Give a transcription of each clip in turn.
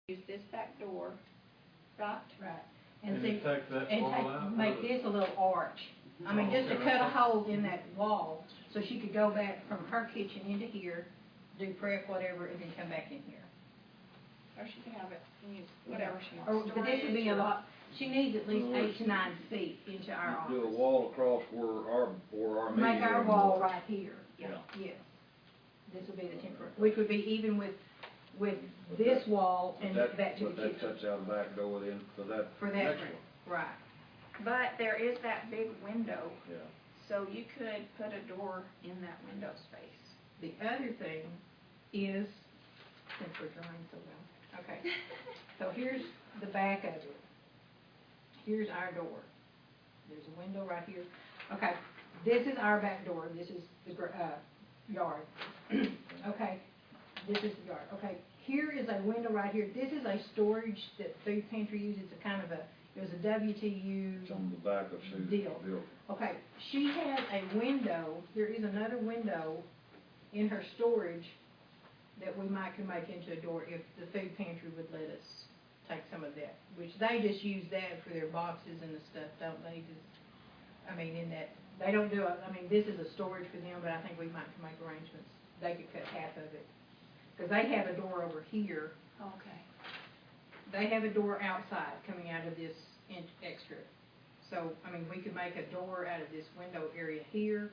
use this back door, right? Right. And see, take that and wall out, make this a little arch. I mean, just to okay, cut a okay. hole in that wall, so she could go back from her kitchen into here, do prep, whatever, and then come back in here. Or she can have it, use whatever she Or, wants. but this would be a lot, she needs at least 8 to 9 feet into our office. Do a wall across where our meeting Make our room wall was. right here. Yeah. Yes. This would be the temporary, which would be even with this wall and back to the But that kitchen. cuts out a back door then for that For that next room, one. right. But there is that big window, Yeah. so you could put a door in that window space. The other thing is, since we're drawing so well, okay, so here's the back of it. Here's our door. There's a window right here. Okay, this is our back door. This is the yard. Okay, this is the yard. Okay, here is a window right here. This is a storage that food pantry uses. It's a kind of it was a WTU It's on the back of Susan's deal. building. Okay, she has a window, there is another window in her storage that we could make into a door if the food pantry would let us take some of that, which they just use that for their boxes and the stuff, don't they? I mean, in that, they don't do it, I mean, this is a storage for them, but I think we might make arrangements. They could cut half of it, because they have a door over here. Okay. They have a door outside coming out of this extra. So, I mean, we could make a door out of this window area here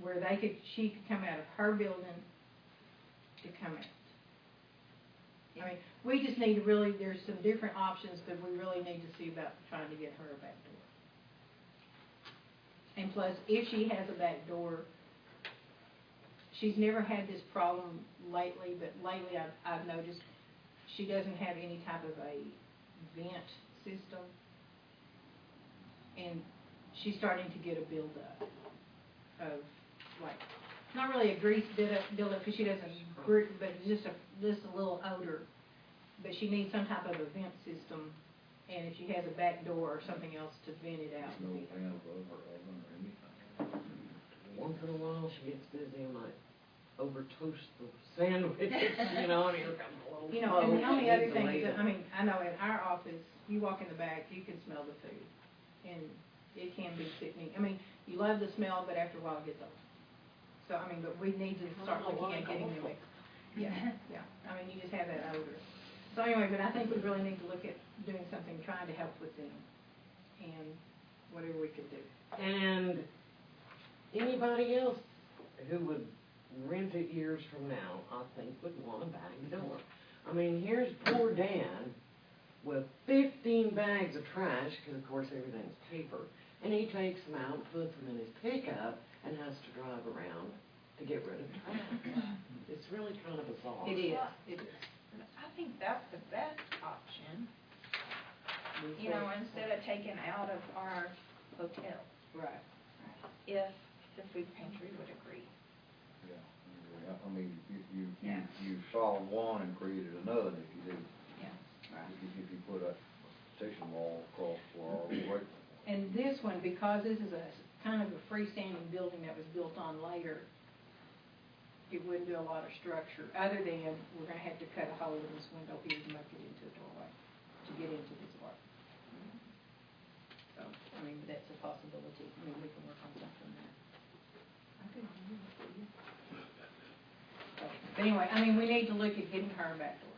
where she could come out of her building to come out. I mean, we just need to really, there's some different options, but we really need to see about trying to get her a back door. And plus, if she has a back door, she's never had this problem lately, but lately I've noticed she doesn't have any type of a vent system, and she's starting to get a buildup of, like, not really a grease buildup because she doesn't, but just a little odor. But she needs some type of a vent system, and if she has a back door or something else to vent it out. No fan above her oven or anything. Once in a while she gets busy and might over toast the sandwiches, you know, and here comes a little You know, and the only other thing is, that, I mean, I know in our office, you walk in the back, you can smell the food, and it can be sickening. I mean, you love the smell, but after a while it gets old. So, I mean, but we need to start looking at getting them. Yeah, yeah. I mean, you just have that odor. So anyway, but I think we really need to look at doing something, trying to help with them, and whatever we could do. and anybody else who would rent it years from now, I think would want a back door. I mean, here's poor Dan with 15 bags of trash, because of course everything's paper, and he takes them out, puts them in his pickup, and has to drive around to get rid of trash. It's really kind of bizarre. It is, it is. I think that's the best option, you know, instead of taking out of our hotel, Right. if the food pantry would agree. Yeah, I mean, Yeah. you solved one and created another if you do. Yeah, right. If you put a partition wall across for our break. And this one, because this is a kind of a freestanding building that was built on later, it wouldn't do a lot of structure, other than we're gonna have to cut a hole in this window here to make it into a doorway, to get into this part. So, I mean, that's a possibility. I mean, we can work on something there. I couldn't hear you, could you? But anyway, I mean, we need to look at getting her a back door.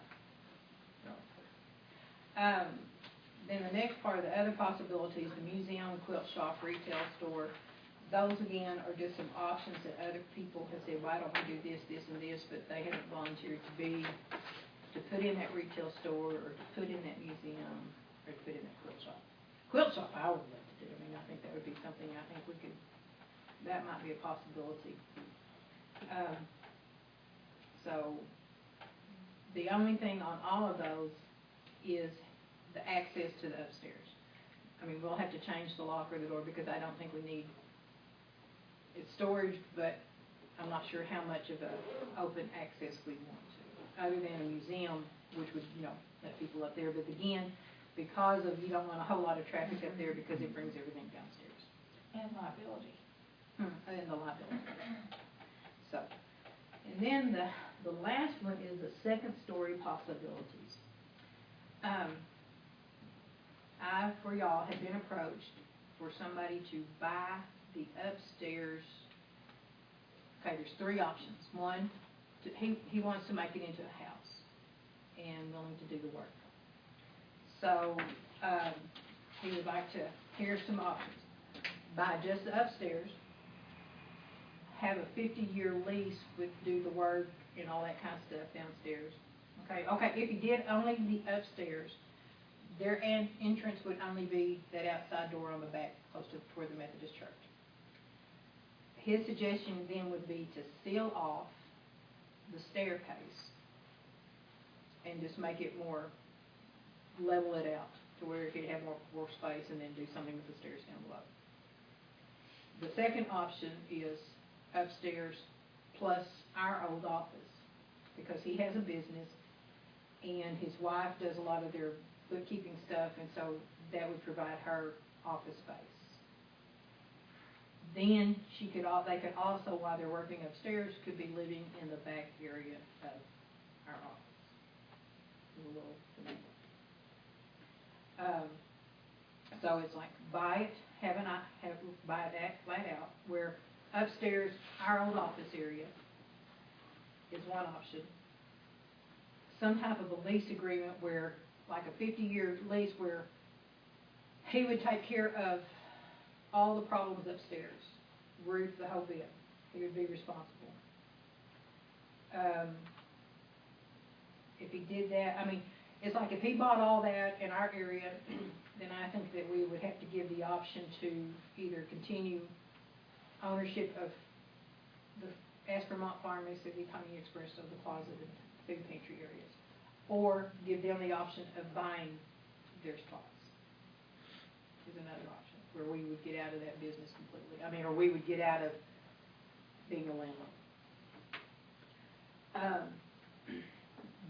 Then the next part of the other possibilities, the museum, quilt shop, retail store, those again are just some options that other people have said, why don't we do this, this, and this, but they haven't volunteered to put in that retail store, or to put in that museum, or to put in that quilt shop. Quilt shop, I would love to do. I mean, I think that would be something I think we could, that might be a possibility. So, the only thing on all of those is the access to the upstairs. I mean, we'll have to change the lock or the door, because I don't think we need, it's storage, but I'm not sure how much of a open access we want to, other than a museum, which would, you know, let people up there. But again, because of, you don't want a whole lot of traffic up there, because it brings everything downstairs. And liability. And the liability. So, and then the The last one is the second story possibilities. I, for y'all, have been approached for somebody to buy the upstairs. Okay, there's three options. One, he wants to make it into a house and willing to do the work. So, he would like to, here's some options. Buy just the upstairs, have a 50-year lease with do the work and all that kind of stuff downstairs. Okay, if you did only the upstairs, their entrance would only be that outside door on the back, close to toward the Methodist church. His suggestion then would be to seal off the staircase and just make it more, level it out to where it could have more space, and then do something with the stairs down below. The second option is upstairs plus our old office, because he has a business and his wife does a lot of their bookkeeping stuff, and so that would provide her office space. Then they could also, while they're working upstairs, could be living in the back area of our office. A little so it's like buy it that flat out, where upstairs, our old office area is one option. Some type of a lease agreement where, like a 50-year lease, where he would take care of all the problems upstairs, roof, the whole bit. He would be responsible. If he did that, I mean, it's like if he bought all that in our area, then I think that we would have to give the option to either continue ownership of the Aspermont Pharmacy, the Pony Express, of the closet and food pantry areas, or give them the option of buying their spots. Is another option where we would get out of that business completely. I mean, or we would get out of being a landlord.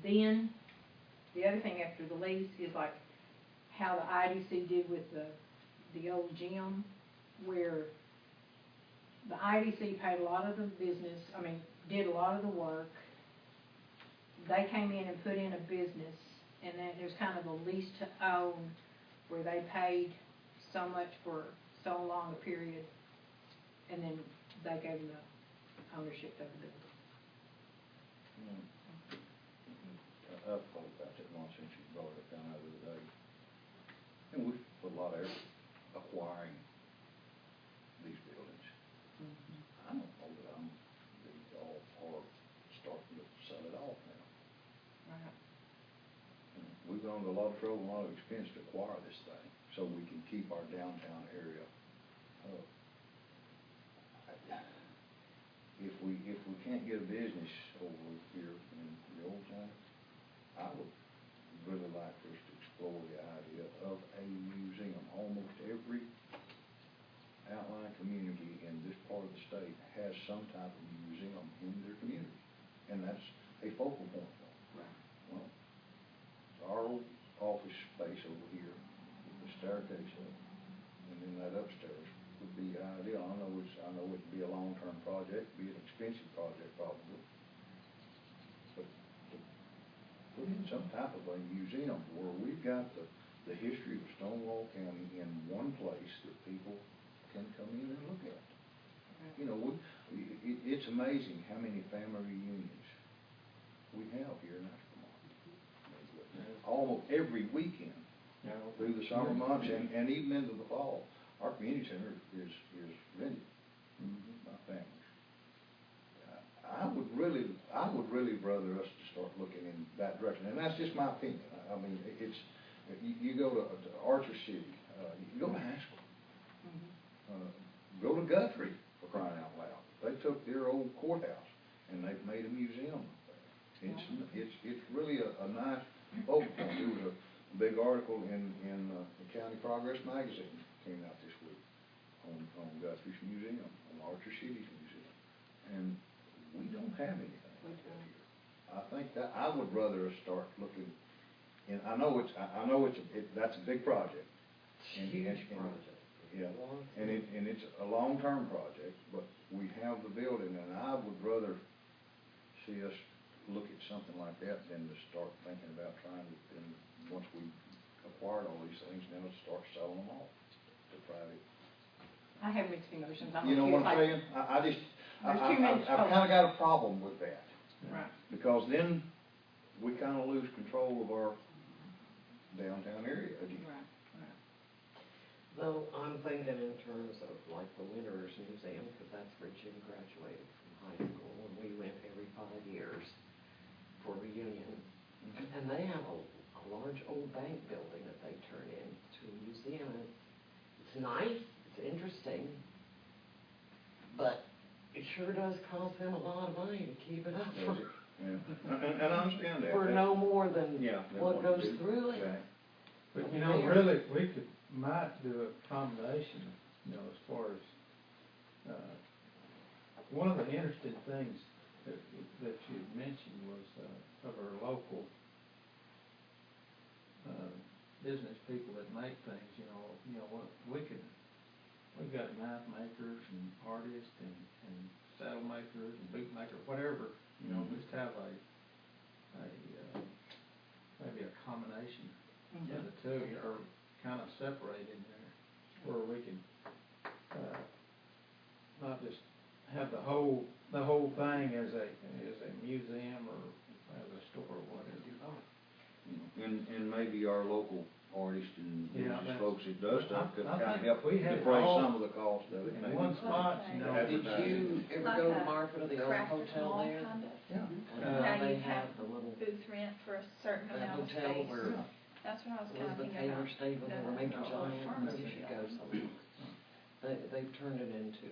Then the other thing after the lease is like how the IDC did with the old gym, where the IDC paid a lot of the business, did a lot of the work. They came in and put in a business, and then there's kind of a lease to own, where they paid so much for so long a period, and then they gave them the ownership of the building. I've thought about that once since you brought it down the other day. And we've put a lot of effort acquiring these buildings. Mm-hmm. I don't know that I'm ready to all or starting to sell it off now. Right. We've gone to a lot of trouble, a lot of expense to acquire this thing, so we can keep our downtown area up. If we can't get a business over here in the old town, I would really like for us to explore the idea of a museum. Almost every outlying community in this part of the state has some type of museum in their community, and that's a focal point. Right. Well, our old office space over here, the staircase up, and then that upstairs would be ideal. I know it'd be a long-term project, be an expensive project probably, but to put in some type of a museum where we've got the history of Stonewall County in one place that people can come in and look at. You know, it's amazing how many family reunions we have here in Aspermont. Almost every weekend through the summer months and even into the fall. Our community center is rented by families. I would really rather us to start looking in that direction, and that's just my opinion. I mean, it's you go to Archer City, you go to Haskell, go to Guthrie, for crying out loud. They took their old courthouse and they've made a museum there. It's really a nice focal point. There was a big article in the County Progress magazine came out this week on Guthrie's museum, on Archer City's museum, and we don't have anything like that here. I think that I would rather start looking, and I know that's a big project. Huge project. Yeah, and it's a long-term project, but we have the building, and I would rather see us look at something like that than to start thinking about trying to, then, once we acquired all these things, then let's start selling them off to private. I have mixed emotions. I'm You know what I'm like- saying? I just, There's too many I've kinda got a problem with that. Right. Because then we kinda lose control of our downtown area again. Right, right. Though I'm thinking in terms of like the Winterers Museum, because that's where Jim graduated from high school, and we went every 5 years for reunion. And they have a large old bank building that they turn into a museum. And it's nice, it's interesting, but it sure does cost them a lot of money to keep it up for, Yeah, and I understand that. for no more than Yeah, than what what goes you do. through it. Okay. But you know, really, might do a combination, you know, as far as, one of the interesting things that you had mentioned was, of our local, business people that make things, you know, what, we've got knife makers and artists and saddle makers and boot makers, whatever, you know, just have maybe a combination of the two, or kind of separated in there, where we can, not just have the whole thing as a museum or as a store or whatever. And maybe our local artists and Yeah, business folks that does stuff could I kinda think help we had it defray all some of the cost of it. in maybe. one spot, you know. Did you ever Like go to a Marfa, the old craft hotel mall there? kind of. Yeah. And How they you have have the little, booth rent for a certain that amount of hotel space. where That's what I was kinda Elizabeth thinking about. Taylor stayed when they were making the giants, pharmacy you should go shop. sometime. They've turned it into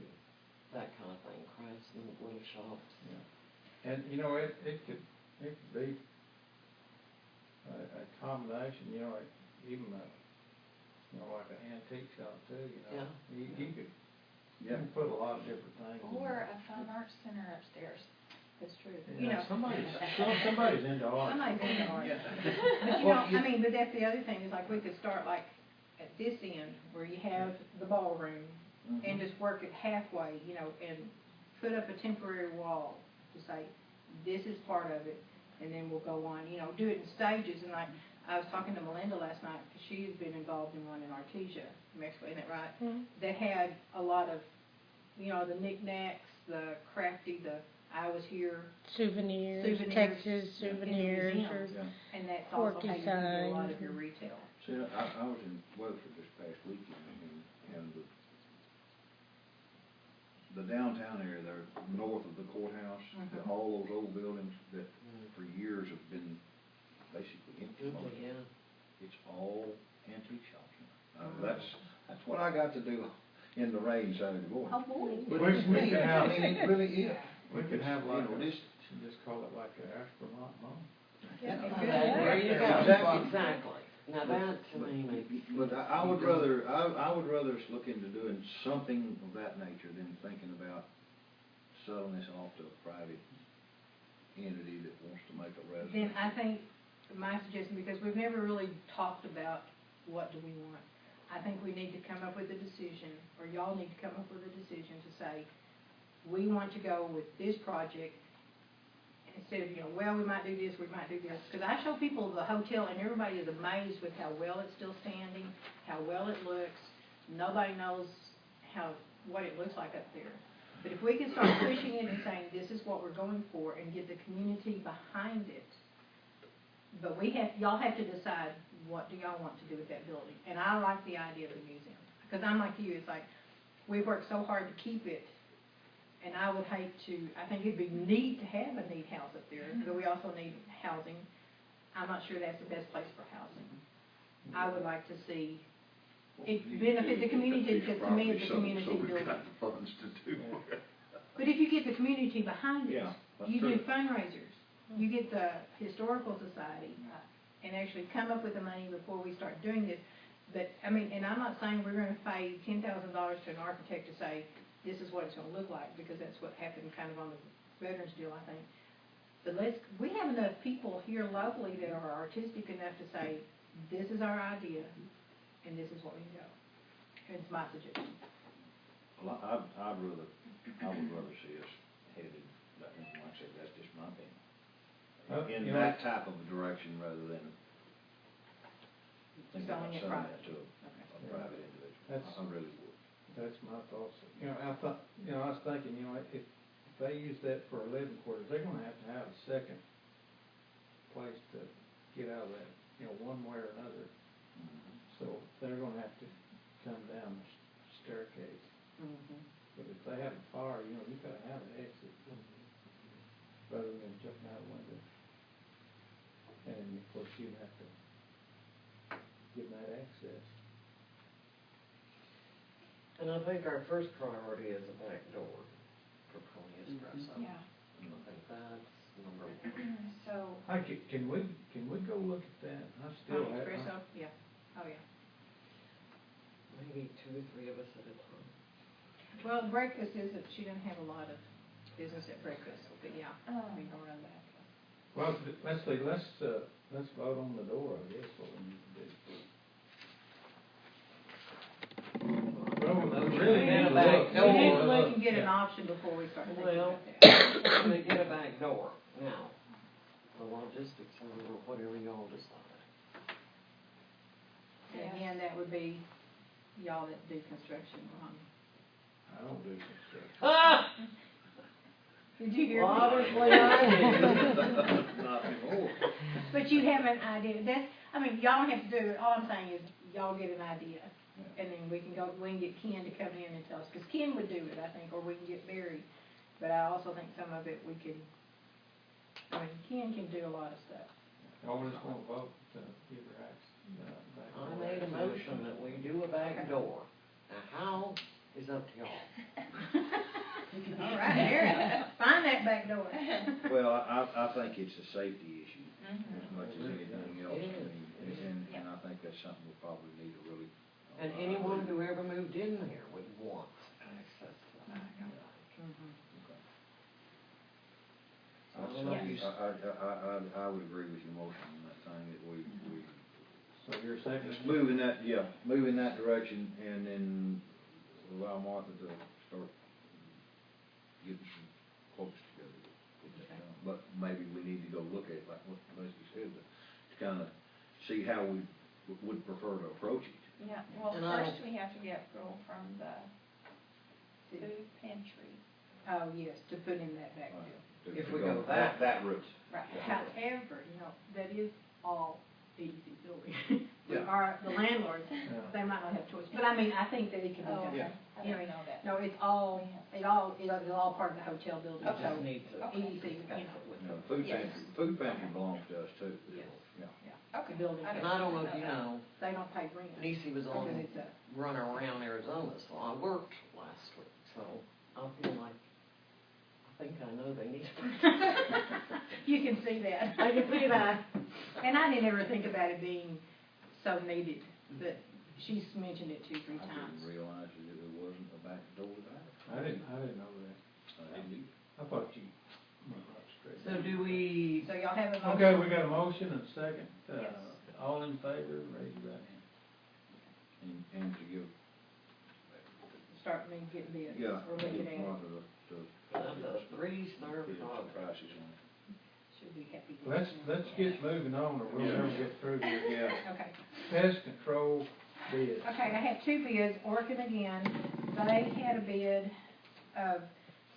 that kind of thing, craftsman, little shops. Yeah. And, you know, it could be a combination, you know, like even you know, like an antique shop too, you know. Yeah. You could, you Yeah. can put a lot of different things in Or there. a fine arts center upstairs. That's true. Yeah, You know. somebody's into art. Somebody's into art. Yeah. But you know, I mean, but that's the other thing, is like we could start like at this end, where you have the ballroom, and just work it halfway, you know, and put up a temporary wall to say, this is part of it, and then we'll go on, you know, do it in stages. And like, I was talking to Melinda last night, because she's been involved in running Artesia, Mexico, isn't that right? That had a lot of, you know, the knickknacks, the crafty, I was here. Souvenirs, Souvenirs Texas in the souvenirs, museum. or Yeah. And that's also how you do a lot of signs your and- retail. See, I was in Weatherford this past weekend, and the downtown area there, north of the courthouse, all those old buildings that for years have been basically empty. Yeah. It's all antique shops now. That's what I got to do in the rain Saturday morning. Oh, boy. But We- it's we neat. could I have- mean, it really is. We could have You like know, a, this, just call it like an astronaut moment. Yeah, it There could. you go, Exactly. exactly. Now that to me makes. but I would rather us look into doing something of that nature than thinking about selling this off to a private entity that wants to make a resident. Then I think, my suggestion, because we've never really talked about what do we want, I think we need to come up with a decision, or y'all need to come up with a decision to say, we want to go with this project, instead of, you know, well, we might do this, we might do this. Because I show people the hotel, and everybody is amazed with how well it's still standing, how well it looks. Nobody knows what it looks like up there. But if we can start pushing it and saying, this is what we're going for, and get the community behind it, but y'all have to decide, what do y'all want to do with that building? And I like the idea of the museum, because I'm like you, it's like, we've worked so hard to keep it, and I would hate to, I think it'd be neat to have a neat house up there, but we also need housing. I'm not sure that's the best place for housing. I would like to see it benefit the community, because to me, it's a community building. So we've got the funds to do it. But if you get the community behind it, Yeah, that's you true. do fundraisers, you get the historical society, and actually come up with the money before we start doing this. But, I mean, and I'm not saying we're gonna pay $10,000 to an architect to say, this is what it's gonna look like, because that's what happened kind of on the Veterans deal, I think. But we have enough people here locally that are artistic enough to say, this is our idea, and this is what we go. It's my suggestion. Well, I would rather see us headed, like I said, that's just my opinion. in You know, that type of a direction rather than thinking about Selling it selling private. that to Okay. a private individual. That's- I really would. That's my thoughts. You know, I thought, you know, I was thinking, you know, if they use that for living quarters, they're gonna have to have a second place to get out of that, you know, one way or another. So they're gonna have to come down the staircase. Mhm. But if they have a fire, you know, you gotta have an exit rather than jumping out a window. And of course, you'd have to give them that access. And I think our first priority is a back door for Pony Espresso. Yeah. I think that's number one. So, Can we go look at that? I still Pony have. Espresso, yeah, oh, yeah. Maybe 2 or 3 of us at a time. Well, breakfast isn't, she doesn't have a lot of business at breakfast, but yeah, Oh. we can run that. Well, let's see, let's vote on the door, I guess, what we need to do. Well, we really We need need to a back look. door. We need to Or look and get an Yeah. option before we start thinking Well, about that. we're gonna get a back door now. The logistics or whatever y'all decide. And again, that would be y'all that do construction, Ron. I don't do construction. Ah! Did you hear me? Obviously I do. Not anymore. But you have an idea, that's, I mean, y'all don't have to do it, all I'm saying is, y'all get an idea. And then we can get Ken to come in and tell us, cause Ken would do it, I think, or we can get Barry. But I also think some of it we could, I mean, Ken can do a lot of stuff. Y'all just wanna vote to give her access, back I door made a access. motion that we do a back door. Now, how is up to y'all. All right, Barry, find that back door. Well, I think it's a safety issue Mhm. as much as anything else. It I is. mean, and I think that's something we probably need to really. And anyone who ever moved in there would want access to the back, I think. I I don't know if you I would agree with your motion on that thing, that we So you're second? just move in that, move in that direction and then allow Martha to start getting some quotes together. But maybe we need to go look at, like what Leslie said, to kind of see how we would prefer to approach it. yeah, well, And I first we have to get approval from the food pantry. Oh, yes, to put in that back door. If we go that route. Right. However, that is all EDC building. Yeah. The landlords, they might not have choice, but I mean, I think that it can be Oh, done. okay. Yeah. I didn't know that. No, it's all part of the hotel building, Just so need to. EDC, discuss it with them. Yes. Food pantry belongs to us too. Yes. Yeah. Okay. building. And I don't know if you know, they don't pay rent. Nisi was on Because it's a, running around Arizona, so I worked last week, so I feel like, I think I know they need. you can see that. I can see that. And I didn't ever think about it being so needed, but she's mentioned it 2-3 I times. didn't realize that there wasn't a back door there. I didn't know that. I thought you went right straight. So do we, So y'all have a motion? Okay, we got a motion and a second. Yes. All in favor, raise your right hand. And to give, Start me getting bids, yeah, or look give at it. Martha the 3-star the photographer? prices on it. Should be happy to. Let's get moving on, or we'll never get through here. Yeah. Okay. Pest control bids. Okay, I have 2 bids, Orkin again, they had a bid of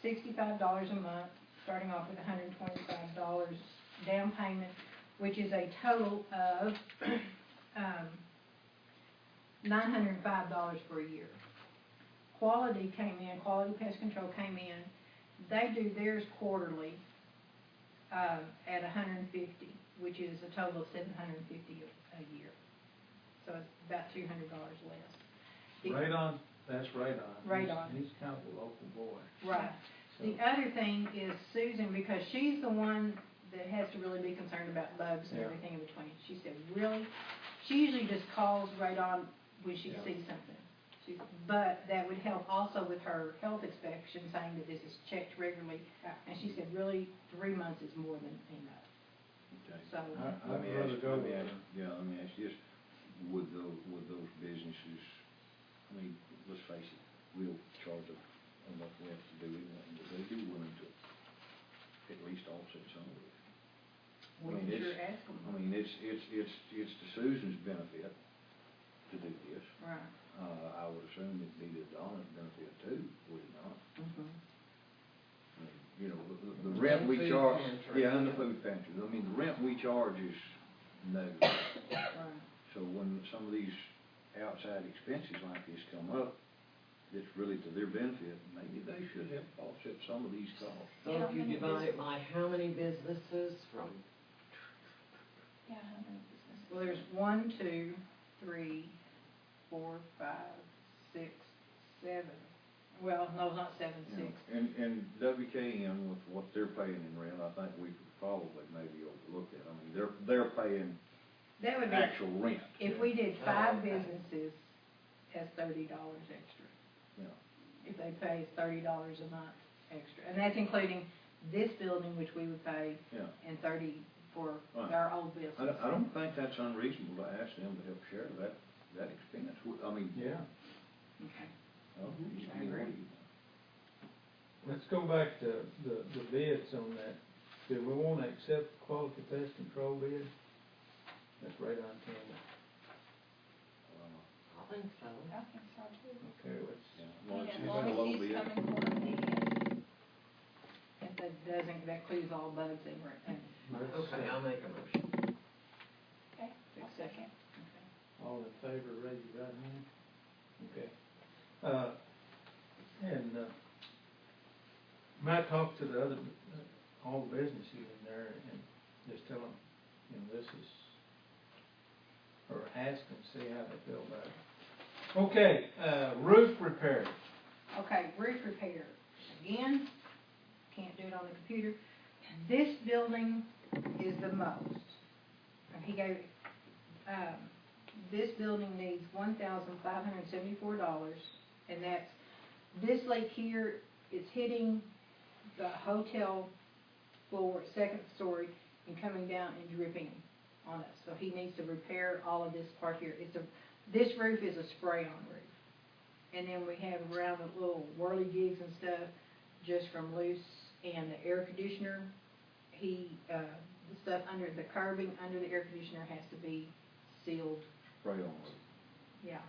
$65 a month, starting off with $125 down payment, which is a total of, $905 for a year. Quality Pest Control came in, they do theirs quarterly, at $150, which is a total of $750 a year. So it's about $200 less. The- Radon, that's Radon. Radon. He's kind of a local boy. Right. So- The other thing is Susan, because she's the one that has to really be concerned about bugs and Yeah. everything in between. She said, really? She usually just calls Radon when she Yeah. sees something. But that would help also with her health inspection, saying that this is checked regularly. And she said, really, 3 months is more than enough. Okay. So, I'd rather go with her. Let me ask you this, would those businesses, I mean, let's face it, we'll charge them enough rent to do it, but they do willing to at least offset some of it. We I mean, can sure it's- ask them. I mean, it's to Susan's benefit to do this. Right. I would assume it'd be to Donna's benefit too, would it not? Mhm. I mean, you know, the rent And we food charge, pantry. yeah, and the food pantry, I mean, the rent we charge is negligible. Right. So when some of these outside expenses like this come up, it's really to their benefit, maybe they should help offset some of these costs. So if you divide it by how many businesses from, Yeah, how many businesses? Well, there's 1, 2, 3, 4, 5, 6, 7. Well, no, not 7, You 6. know, and WKM, with what they're paying in rent, I think we could probably maybe overlook it. I mean, they're paying That would be, actual rent. if we did Oh, 5 okay. businesses, that's $30 extra. Yeah. If they pay us $30 a month extra, and that's including this building, which we would pay, Yeah. and 30 for Right. our old business. I don't think that's unreasonable to ask them to help share that expense. I mean. Yeah. Okay. Well, Mhm. you I agree. know, Let's go back to the bids on that. Do we wanna accept quality pest control bid? That's right on camera. I think so. I think so too. Okay, let's, yeah, well, And it's as a long low as he's bid. coming for a bid, If that doesn't, that includes all bugs and, let's, Okay, I'll make a motion. okay, I'll second. all in favor, raise your right hand. Okay. Might talk to the other, all the businesses in there and just tell them, you know, this is, or ask them, see how they feel about it. Okay, roof repair. Okay, roof repair. Again, can't do it on the computer. This building is the most. And he gave, this building needs $1,574, and that's, this leak here is hitting the hotel floor, second story, and coming down and dripping on us. So he needs to repair all of this part here. This roof is a spray-on roof. And then we have around the little whirligigs and stuff, just from loose, and the air conditioner, the stuff under, the curbing under the air conditioner has to be sealed. Spray on. Yeah.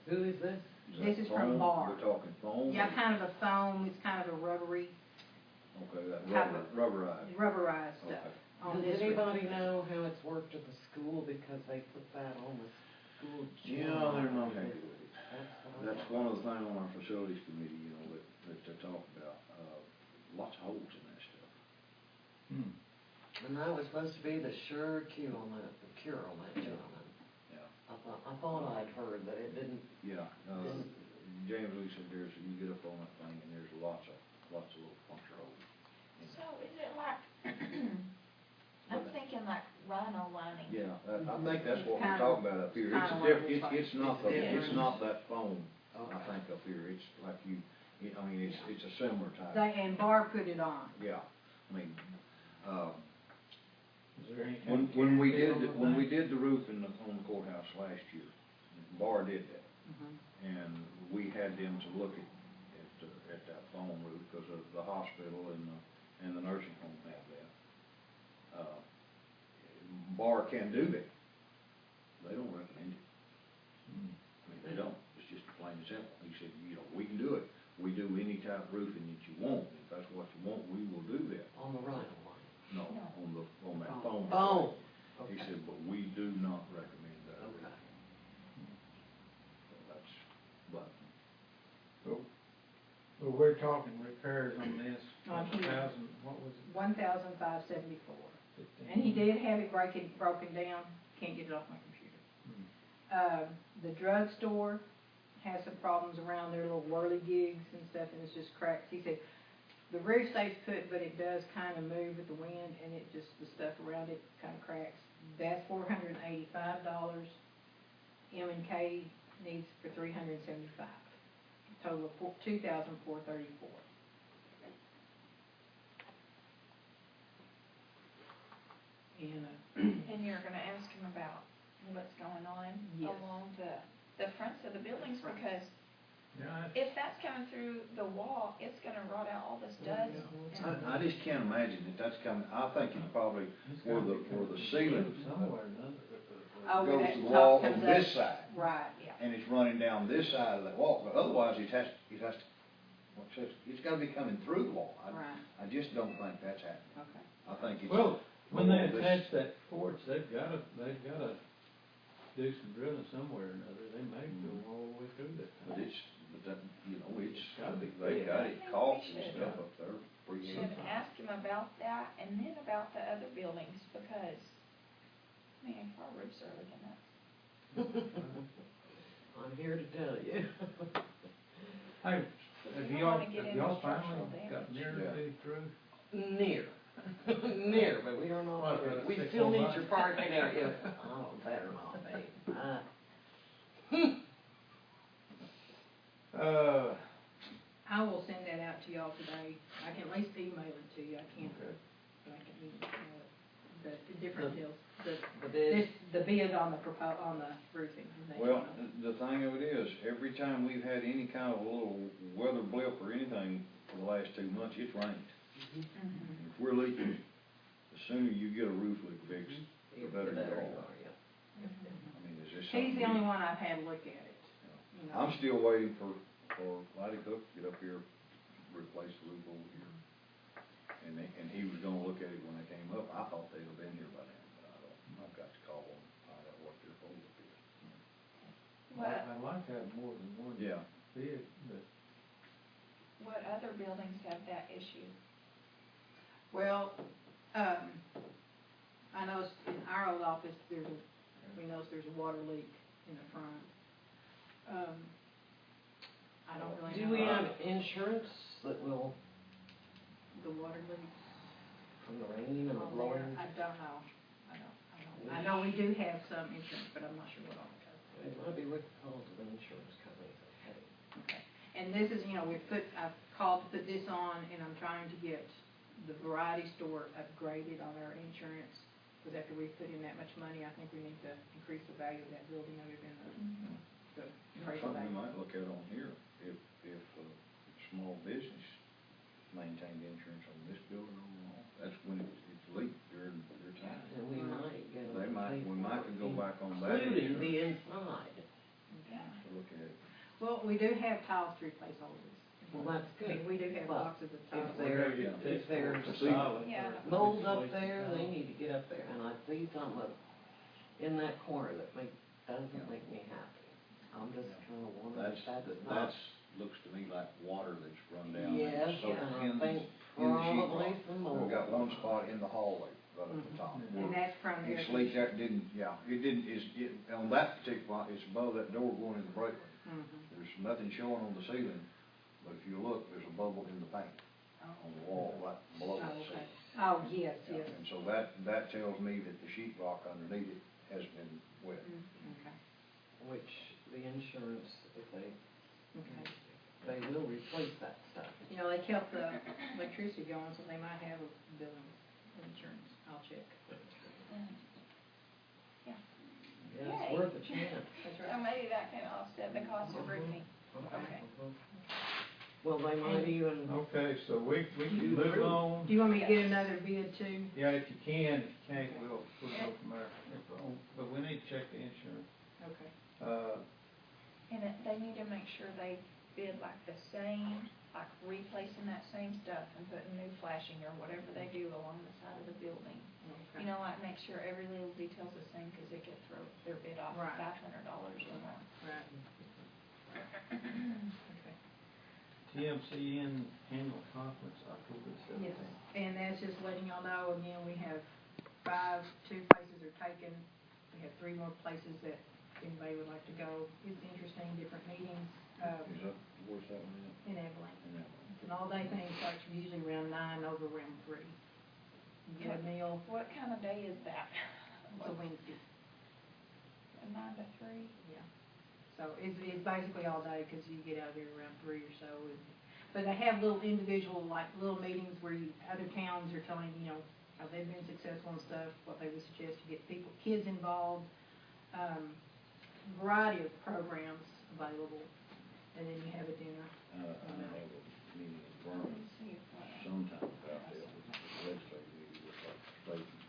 Who is this? This is from Foam? Bar. We're talking foam? Yeah, kind of a foam, it's kind of a rubbery, Okay, that type of- rubberized. rubberized stuff on Does this roof. anybody know how it's worked at the school, because they put that on the school Yeah, chart? they're not happy with it. That's what I That's thought. one of the things on our facilities committee, you know, that they talk about, lots of holes in that stuff. Hmm. And that was supposed to be the cure on that gentleman. Yeah. I thought I'd heard that it didn't, Yeah, James Lee said you get up on that thing and there's lots of little puncture holes. in it. So is it like, I'm thinking like rhino lining? Yeah, I think that's It's what we're kind talking of- about up here. it's It's kind a of different, like it's not it's different. it's not that foam, I Okay. think up here. It's like I mean, it's a similar type. And Bar put it on. Yeah, I mean, Is there any kind of when we guarantee on that? did the roof on the courthouse last year, Bar did that. And we had them to look at that foam roof, because of the hospital and the nursing home have that. Bar can do that. They don't recommend it. Hmm. I mean, they don't. It's just plain and simple. He said, you know, we can do it. We do any type of roofing that you want. If that's what you want, we will do that. on the right line. No, on that foam. Foam. He Okay. said, but we do not recommend that. Okay. So that's, but, So we're talking repairs on this, On here. 1,000, what was it? 1,574. 15? And he did have it broken down, can't get it off my computer. The drugstore has some problems around their little whirligigs and stuff, and it's just cracks. He said, the roof stays put, but it does kind of move with the wind, and it just, the stuff around it kind of cracks. That's $485. M&K needs for $375. Total of $2,434. And, And you're gonna ask him about what's going on Yes. along the fronts of the buildings, Right. because Yeah, if that's coming through the wall, it's gonna rot out all this dust. and- I just can't imagine that that's coming, I think it's probably it's where gotta the be ceiling somewhere or another. Oh, where goes that to the top wall comes on this up. side. Right. Yeah. And it's running down this side of that wall, but otherwise it has to, it's gotta be coming through the wall. Right. I just don't think that's happening. Okay. I think it's. Well, when they more this- attach that porch, they've gotta do some drilling somewhere or another, they may go all the way through that. But it's, that, it's, Gotta be they got I it think caulked we and should- stuff up there. We should ask him about that and then about the other buildings, because, man, our roofs are looking nuts. I'm here to tell you. Hey, We have don't y'all, wanna get have into y'all structural finally got damage. near Yeah. the through? Near. Near, but we don't know, What, we 6 still more need months? your parking area. Oh, better not be. I will send that out to y'all today. I can at least email it to you. I can't, Okay. but I can email it. The different deals, The bid. the bid on the on the roofing. Well, the thing of it is, every time we've had any kind of a little weather blip or anything for the last 2 months, it's rained. Mhm. If we're leaking, the sooner you get a roof leak fixed, the better you Better are. you are, yeah. I mean, is this He's something? the only one I've had look at it. You know. I'm still waiting for Lottie Cook to get up here, replace the roof over here. And he was gonna look at it when they came up. I thought they'd have been here by then, but I don't. I've got to call them, find out what their hold up is. I'd like to have more than one Yeah. bid, but What other buildings have that issue? Well, I know in our old office, we know there's a water leak in the front. I don't really know. Do we have insurance that will, The water leaks from the rain and the on blowing? there? I don't know. I know we do have some insurance, but I'm not sure what all it covers. It might be worth calling to the insurance company if they have it. Okay. And this is, I've called to put this on, and I'm trying to get the variety store upgraded on our insurance, because after we put in that much money, I think we need to increase the value of that building other than the appraisal Something we value. might look at on here, if small business maintained insurance on this building or all, that's when it's leaked during their time. And we might get them. We might could go back on that. Including the insurance inside. Yeah. to look at it. Well, we do have tiles to replace all of this. Well, that's I mean, good. we do have But boxes of tiles. If there's Yeah. mold up there, they need to get up there, and I see something up in that corner that doesn't make me happy. I'm just kinda wondering if that's not. Looks to me like water that's run down. Yes, and soaked and I in think the sheetrock. probably some mold. We've got one spot in the hallway, right at the top. And that's from the. It's leaked, that didn't, on that particular spot, it's above that door going in the break room. Mhm. There's nothing showing on the ceiling, but if you look, there's a bubble in the paint on the wall right below Oh, the okay. ceiling. Oh, yes, yes. And so that tells me that the sheetrock underneath it has been wet. Okay, Which the insurance, if okay. they will replace that stuff. They kept the electricity going, so they might have a billing insurance. I'll check. Yeah. Yeah, it's Yay. worth a chance. That's So right. maybe that can offset the cost of roofing. Okay. Well, they might even, okay, so we can Do the move roof. on. Do you want me to get another bid too? Yeah, if you can, if you can't, we'll go from there. But we need to check the insurance. Okay. And they need to make sure they bid like the same, like replacing that same stuff and putting new flashing or whatever they do along the side of the building. Okay. Like make sure every little detail's the same, cause it could throw their bid off Right. $500 or more. Right. Okay. TMCN annual conference, October Yes, 17th. and that's just letting y'all know, again, we have 2 places are taken. We have 3 more places that anybody would like to go. It's interesting, different meetings, Where's that one at? in Abilene. In Abilene. It's an all-day thing, starts usually around 9, over around 3. You get a meal, What kind of day is that? it's a Wednesday, 9 to 3? yeah. So it's basically all day, because you get out of here around 3 or so. But they have little individual, little meetings where other towns are telling, how they've been successful and stuff, what they would suggest to get kids involved, variety of programs available. and then you have a dinner. I have a meeting in Vernon Let's see if, sometime about that, with the legislative meeting with like state and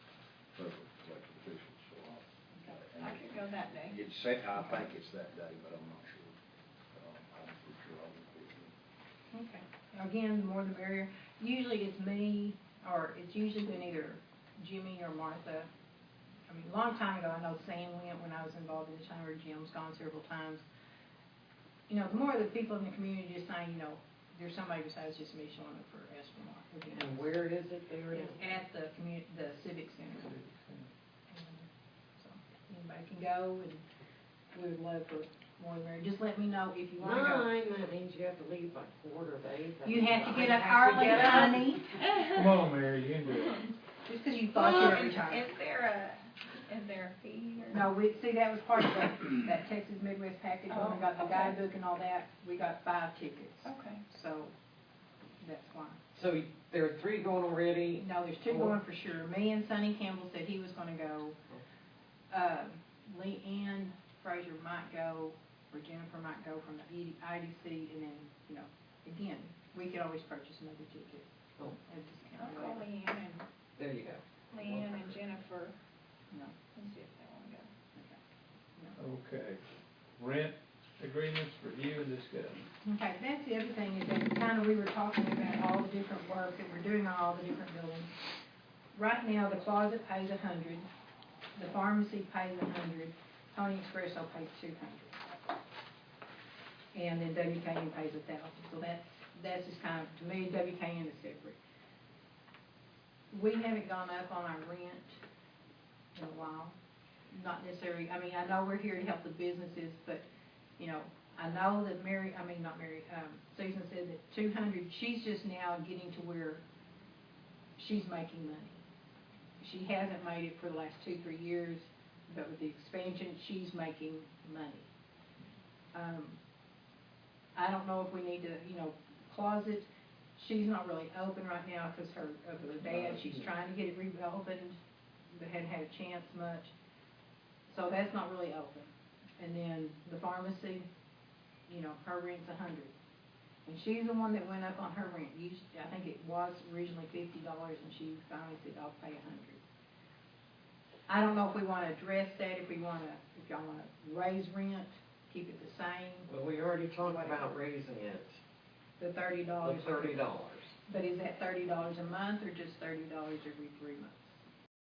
federal elected officials, so I could go that day. It's set, I think it's that day, but I'm not sure. I'm pretty sure I will be. Okay. Again, the more the merrier. Usually it's me, or it's usually been either Jimmy or Martha. I mean, a long time ago, I know Sam went when I was involved in the chamber. Jim's gone several times. You know, the more the people in the community just saying, you know, there's somebody besides just me showing up for Esplanade. And where is it there? It's at the the Civic Center. So, anybody can go, and we would love for more than merrier. Just let me know if you want to go. 9, that means you have to leave by 7:45. You have to get up I have to early, get up. honey. Come on, Mary, you can do it. Just because you thought you were retired. Is there a fee or? No, see, that was part of that Texas Midwest package, when we got the guidebook and all that, we got 5 tickets, Okay. so that's why. So there are 3 going already? No, there's 2 going for sure. Me and Sonny Campbell said he was gonna go. Lee Ann Frazier might go, or Jennifer might go from the IDC, and then, you know, again, we could always purchase another ticket. Oh. At a discount I'll call rate. There you go. Leanne and Jennifer No, and see if they wanna go. okay. No. Okay. Rent agreements, review and discuss. Okay, that's the other thing, is that kind of, we were talking about all the different work that we're doing on all the different buildings. Right now, the closet pays $100, the pharmacy pays $100, Tony Espresso pays $200. And then WKN pays $1,000, so that's just kind of, to me, WKN is separate. We haven't gone up on our rent in a while, not necessarily, I mean, I know we're here to help the businesses, but, you know, I know that Susan said that 200, she's just now getting to where she's making money. She hasn't made it for the last 2-3 years, but with the expansion, she's making money. I don't know if we need to, you know, closet, she's not really open right now because of her dad, she's trying to get it reopened, but hadn't had a chance much. So that's not really open. And then the pharmacy, you know, her rent's $100. And she's the one that went up on her rent. I think it was originally $50, and she finally said, I'll pay $100. I don't know if we want to address that, if y'all want to raise rent, keep it the same. Well, we already talked about raising it. The $30. The $30. But is that $30 a month or just $30 every 3 months?